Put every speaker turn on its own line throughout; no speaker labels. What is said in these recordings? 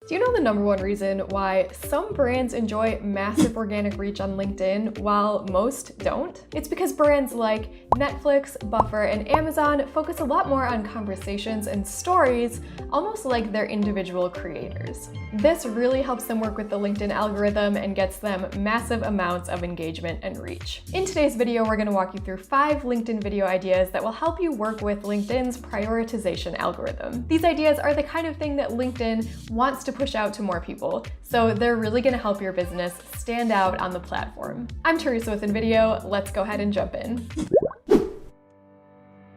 Do you know the #1 reason why some brands enjoy massive organic reach on LinkedIn while most don't? It's because brands like Netflix, Buffer, and Amazon focus a lot more on conversations and stories, almost like they're individual creators. This really helps them work with the LinkedIn algorithm and gets them massive amounts of engagement and reach. In today's video, we're going to walk you through 5 LinkedIn video ideas that will help you work with LinkedIn's prioritization algorithm. These ideas are the kind of thing that LinkedIn wants to push out to more people, so they're really going to help your business stand out on the platform. I'm Teresa with InVideo. Let's go ahead and jump in.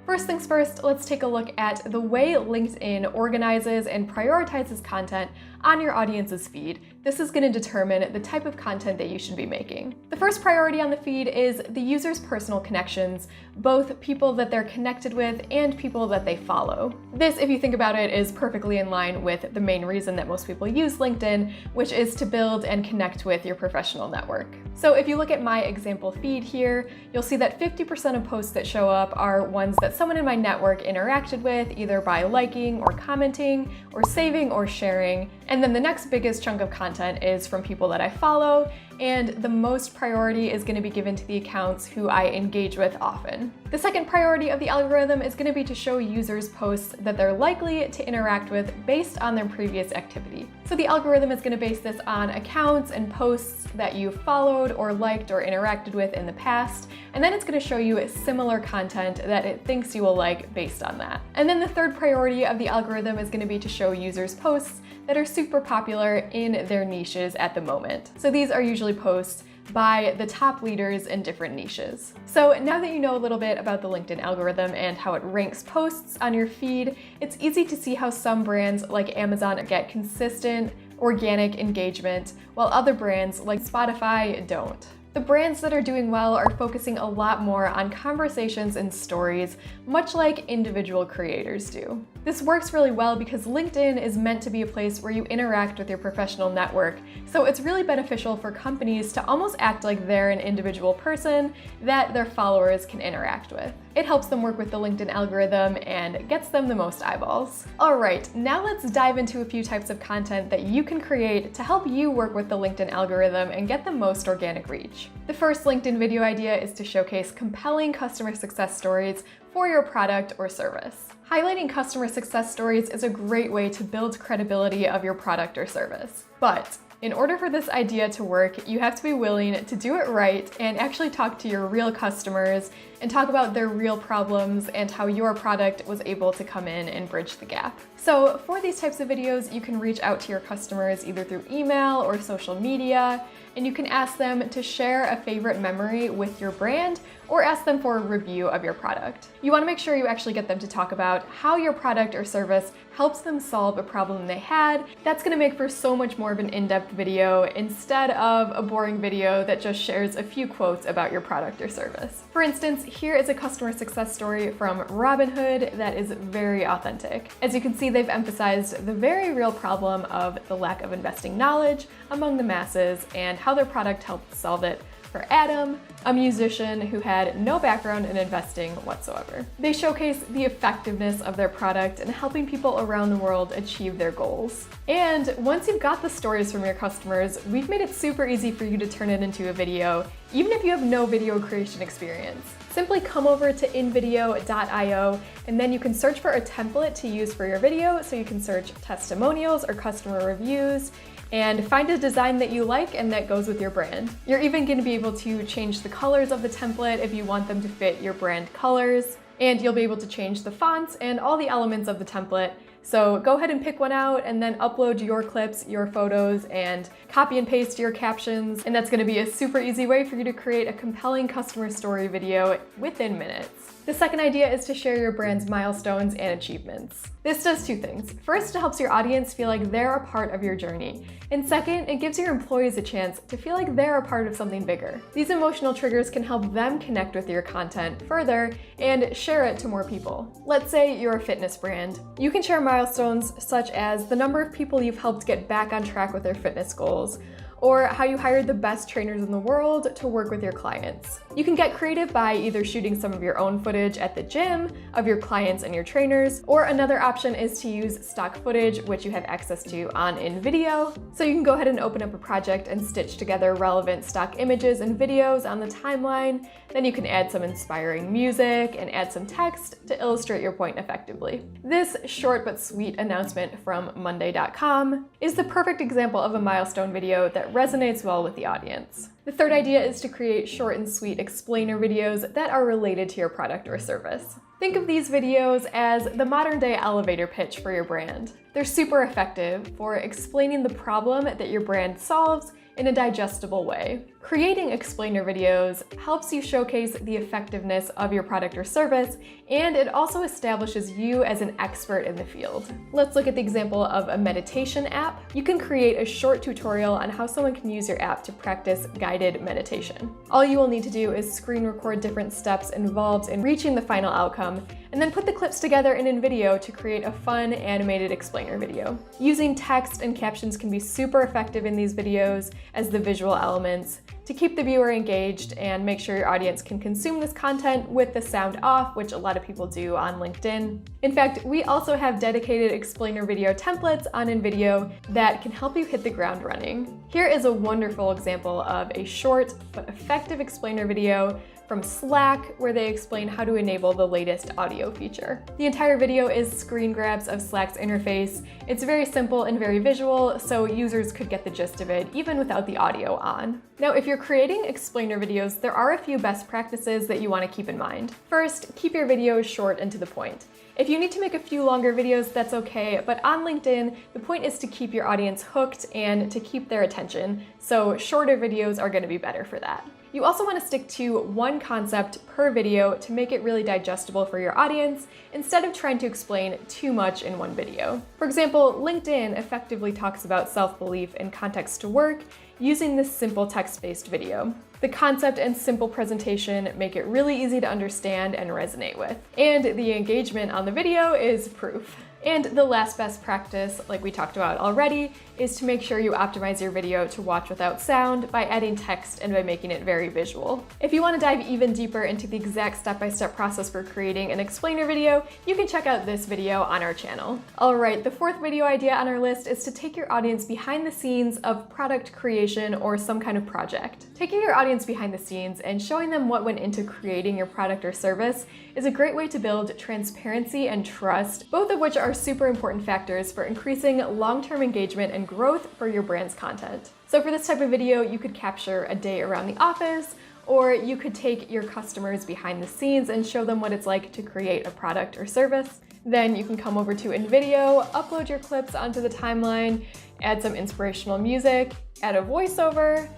First things first, let's take a look at the way LinkedIn organizes and prioritizes content on your audience's feed. This is going to determine the type of content that you should be making. The first priority on the feed is the user's personal connections, both people that they're connected with and people that they follow. This, if you think about it, is perfectly in line with the main reason that most people use LinkedIn, which is to build and connect with your professional network. So if you look at my example feed here, you'll see that 50% of posts that show up are ones that someone in my network interacted with, either by liking or commenting or saving or sharing. And then the next biggest chunk of content is from people that I follow, and the most priority is going to be given to the accounts who I engage with often. The second priority of the algorithm is going to be to show users posts that they're likely to interact with based on their previous activity. So the algorithm is going to base this on accounts and posts that you followed or liked or interacted with in the past, and then it's going to show you similar content that it thinks you will like based on that. And then the third priority of the algorithm is going to be to show users posts that are super popular in their niches at the moment. So these are usually posts by the top leaders in different niches. So now that you know a little bit about the LinkedIn algorithm and how it ranks posts on your feed, it's easy to see how some brands like Amazon get consistent, organic engagement, while other brands like Spotify don't. The brands that are doing well are focusing a lot more on conversations and stories, much like individual creators do. This works really well because LinkedIn is meant to be a place where you interact with your professional network, so it's really beneficial for companies to almost act like they're an individual person that their followers can interact with. It helps them work with the LinkedIn algorithm and gets them the most eyeballs. All right, now let's dive into a few types of content that you can create to help you work with the LinkedIn algorithm and get the most organic reach. The first LinkedIn video idea is to showcase compelling customer success stories for your product or service. Highlighting customer success stories is a great way to build credibility of your product or service. But in order for this idea to work, you have to be willing to do it right and actually talk to your real customers and talk about their real problems and how your product was able to come in and bridge the gap. So for these types of videos, you can reach out to your customers either through email or social media, and you can ask them to share a favorite memory with your brand or ask them for a review of your product. You want to make sure you actually get them to talk about how your product or service helps them solve a problem they had. That's going to make for so much more of an in-depth video instead of a boring video that just shares a few quotes about your product or service. For instance, here is a customer success story from Robinhood that is very authentic. As you can see, they've emphasized the very real problem of the lack of investing knowledge among the masses and how their product helped solve it for Adam, a musician who had no background in investing whatsoever. They showcase the effectiveness of their product in helping people around the world achieve their goals. And once you've got the stories from your customers, we've made it super easy for you to turn it into a video, even if you have no video creation experience. Simply come over to InVideo.io and then you can search for a template to use for your video, so you can search testimonials or customer reviews and find a design that you like and that goes with your brand. You're even going to be able to change the colors of the template if you want them to fit your brand colors, and you'll be able to change the fonts and all the elements of the template. So go ahead and pick one out and then upload your clips, your photos, and copy and paste your captions. And that's going to be a super easy way for you to create a compelling customer story video within minutes. The second idea is to share your brand's milestones and achievements. This does 2 things. First, it helps your audience feel like they're a part of your journey. And second, it gives your employees a chance to feel like they're a part of something bigger. These emotional triggers can help them connect with your content further and share it to more people. Let's say you're a fitness brand. You can share milestones such as the number of people you've helped get back on track with their fitness goals, or how you hired the best trainers in the world to work with your clients. You can get creative by either shooting some of your own footage at the gym of your clients and your trainers, or another option is to use stock footage, which you have access to on InVideo. So you can go ahead and open up a project and stitch together relevant stock images and videos on the timeline. Then you can add some inspiring music and add some text to illustrate your point effectively. This short but sweet announcement from Monday.com is the perfect example of a milestone video that resonates well with the audience. The third idea is to create short and sweet explainer videos that are related to your product or service. Think of these videos as the modern-day elevator pitch for your brand. They're super effective for explaining the problem that your brand solves in a digestible way. Creating explainer videos helps you showcase the effectiveness of your product or service, and it also establishes you as an expert in the field. Let's look at the example of a meditation app. You can create a short tutorial on how someone can use your app to practice guided meditation. All you will need to do is screen record different steps involved in reaching the final outcome, and then put the clips together in InVideo to create a fun animated explainer video. Using text and captions can be super effective in these videos as the visual elements to keep the viewer engaged and make sure your audience can consume this content with the sound off, which a lot of people do on LinkedIn. In fact, we also have dedicated explainer video templates on InVideo that can help you hit the ground running. Here is a wonderful example of a short but effective explainer video from Slack, where they explain how to enable the latest audio feature. The entire video is screen grabs of Slack's interface. It's very simple and very visual, so users could get the gist of it even without the audio on. Now, if you're creating explainer videos, there are a few best practices that you want to keep in mind. First, keep your videos short and to the point. If you need to make a few longer videos, that's okay, but on LinkedIn, the point is to keep your audience hooked and to keep their attention, so shorter videos are going to be better for that. You also want to stick to one concept per video to make it really digestible for your audience instead of trying to explain too much in one video. For example, LinkedIn effectively talks about self-belief and context to work using this simple text-based video. The concept and simple presentation make it really easy to understand and resonate with. And the engagement on the video is proof. And the last best practice, like we talked about already, is to make sure you optimize your video to watch without sound by adding text and by making it very visual. If you want to dive even deeper into the exact step-by-step process for creating an explainer video, you can check out this video on our channel. Alright, the fourth video idea on our list is to take your audience behind the scenes of product creation or some kind of project. Taking your audience behind the scenes and showing them what went into creating your product or service is a great way to build transparency and trust, both of which are super important factors for increasing long-term engagement and growth for your brand's content. So for this type of video, you could capture a day around the office, or you could take your customers behind the scenes and show them what it's like to create a product or service. Then you can come over to InVideo, upload your clips onto the timeline, add some inspirational music, add a voiceover,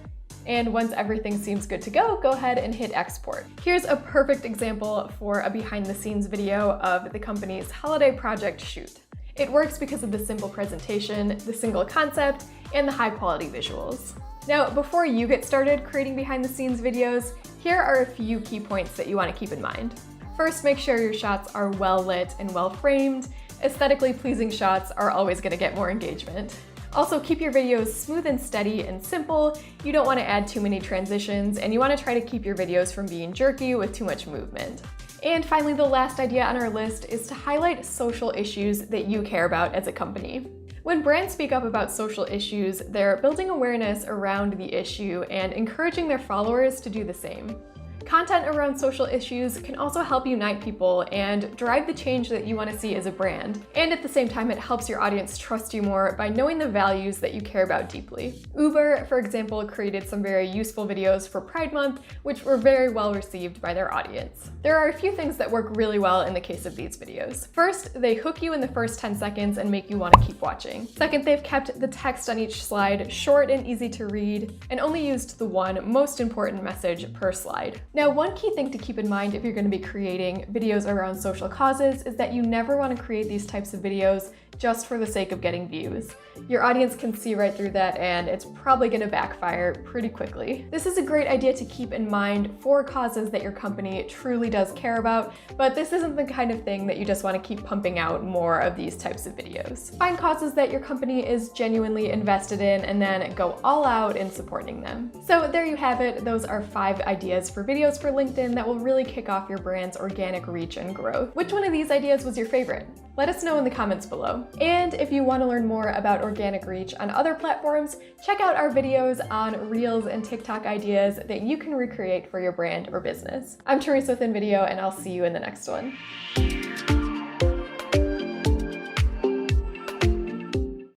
and once everything seems good to go ahead and hit export. Here's a perfect example for a behind-the-scenes video of the company's holiday project shoot. It works because of the simple presentation, the single concept, and the high-quality visuals. Now, before you get started creating behind-the-scenes videos, here are a few key points that you want to keep in mind. First, make sure your shots are well lit and well framed. Aesthetically pleasing shots are always going to get more engagement. Also, keep your videos smooth and steady and simple. You don't want to add too many transitions, and you want to try to keep your videos from being jerky with too much movement. And finally, the last idea on our list is to highlight social issues that you care about as a company. When brands speak up about social issues, they're building awareness around the issue and encouraging their followers to do the same. Content around social issues can also help unite people and drive the change that you want to see as a brand. And at the same time, it helps your audience trust you more by knowing the values that you care about deeply. Uber, for example, created some very useful videos for Pride Month, which were very well received by their audience. There are a few things that work really well in the case of these videos. First, they hook you in the first 10 seconds and make you want to keep watching. Second, they've kept the text on each slide short and easy to read, and only used the one most important message per slide. Now, one key thing to keep in mind if you're going to be creating videos around social causes is that you never want to create these types of videos just for the sake of getting views. Your audience can see right through that, and it's probably gonna backfire pretty quickly. This is a great idea to keep in mind for causes that your company truly does care about, but this isn't the kind of thing that you just wanna keep pumping out more of these types of videos. Find causes that your company is genuinely invested in and then go all out in supporting them. So there you have it. Those are 5 ideas for videos for LinkedIn that will really kick off your brand's organic reach and growth. Which one of these ideas was your favorite? Let us know in the comments below. And if you want to learn more about organic reach on other platforms, check out our videos on Reels and TikTok ideas that you can recreate for your brand or business. I'm Teresa with InVideo, and I'll see you in the next one.